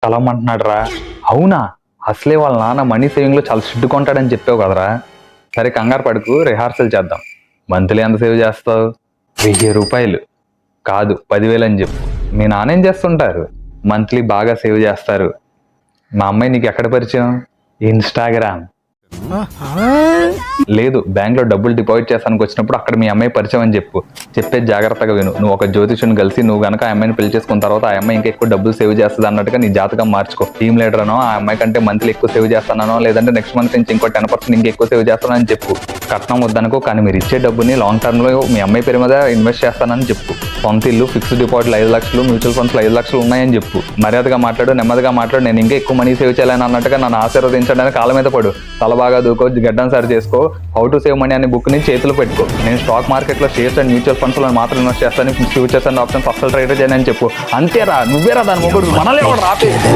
కలవమంటున్నాడు రా. అవునా? అసలే వాళ్ళ నాన్న మనీ సేవింగ్ లో చాలా స్ట్రిక్ట్ కొంటాడని చెప్పావు కదరా. సరే కంగారు పడుకు, రిహార్సల్ చేద్దాం. మంత్లీ ఎంత సేవ్ చేస్తావు? 1000 రూపాయలు కాదు 10,000 అని చెప్పు. మీ నాన్న ఏం చేస్తుంటారు? మంత్లీ బాగా సేవ్ చేస్తారు. మా అమ్మాయి నీకు ఎక్కడ పరిచయం? ఇన్స్టాగ్రామ్. లేదు, బ్యాంక్ లో డబ్బులు డిపాజిట్ చేస్తానికి వచ్చినప్పుడు అక్కడ మీ అమ్మాయి పరిచయం అని చెప్పు. చెప్పేది జాగ్రత్తగా విను. నువ్వు ఒక జ్యోతిషుని కలిసి నువ్వు గనక ఆ అమ్మాయిని పెళ్లి చేసుకున్న తర్వాత ఆ అమ్మాయి ఇంకా ఎక్కువ డబ్బులు సేవ్ చేస్తుంది అన్నట్టుగా నీ జాతకం మార్చుకో. టీమ్ లీడర్ అనో, ఆ అమ్మాయి కంటే మంత్లీ ఎక్కువ సేవ్ చేస్తానో, లేదంటే నెక్స్ట్ మంత్ నుంచి ఇంకో 10% ఇంకా ఎక్కువ సేవ్ చేస్తానని చెప్పు. కట్నం వద్దనుకో, కానీ మీరు ఇచ్చే డబ్బుని లాంగ్ టర్మ్ లో మీ అమ్మాయి పేరు మీద ఇన్వెస్ట్ చేస్తానని చెప్పు. సొంత ఇల్లు, ఫిక్స్డ్ డిపాజిట్లు 5 లక్షలు, మ్యూచువల్ ఫండ్స్ 5 లక్షలు ఉన్నాయని చెప్పు. మర్యాదగా మాట్లాడు, నెమ్మదిగా మాట్లాడు. నేను ఇంకా ఎక్కువ మనీ సేవ్ చేయాలని అన్నట్టుగా నన్ను ఆశీర్వదించడానికి కాళ్ళ మీద పడు. తల బాగా దూకో, గడ్డం సరి చేసుకో. హౌ టు సేవ్ మనీ అనే బుక్ ని చేతిలో పెట్టుకో. నేను స్టాక్ మార్కెట్ లో షేర్స్ అండ్ మ్యూచువల్ ఫండ్స్ లో మాత్రం ఇన్వెస్ట్ చేస్తాను. ఫ్యూచర్స్ అండ్ ఆప్షన్స్ అస్సలు ట్రేడ్ చేయని చెప్పు. అంతేరా, నువ్వేరా దాని మొగుడు. మనలే రాపే.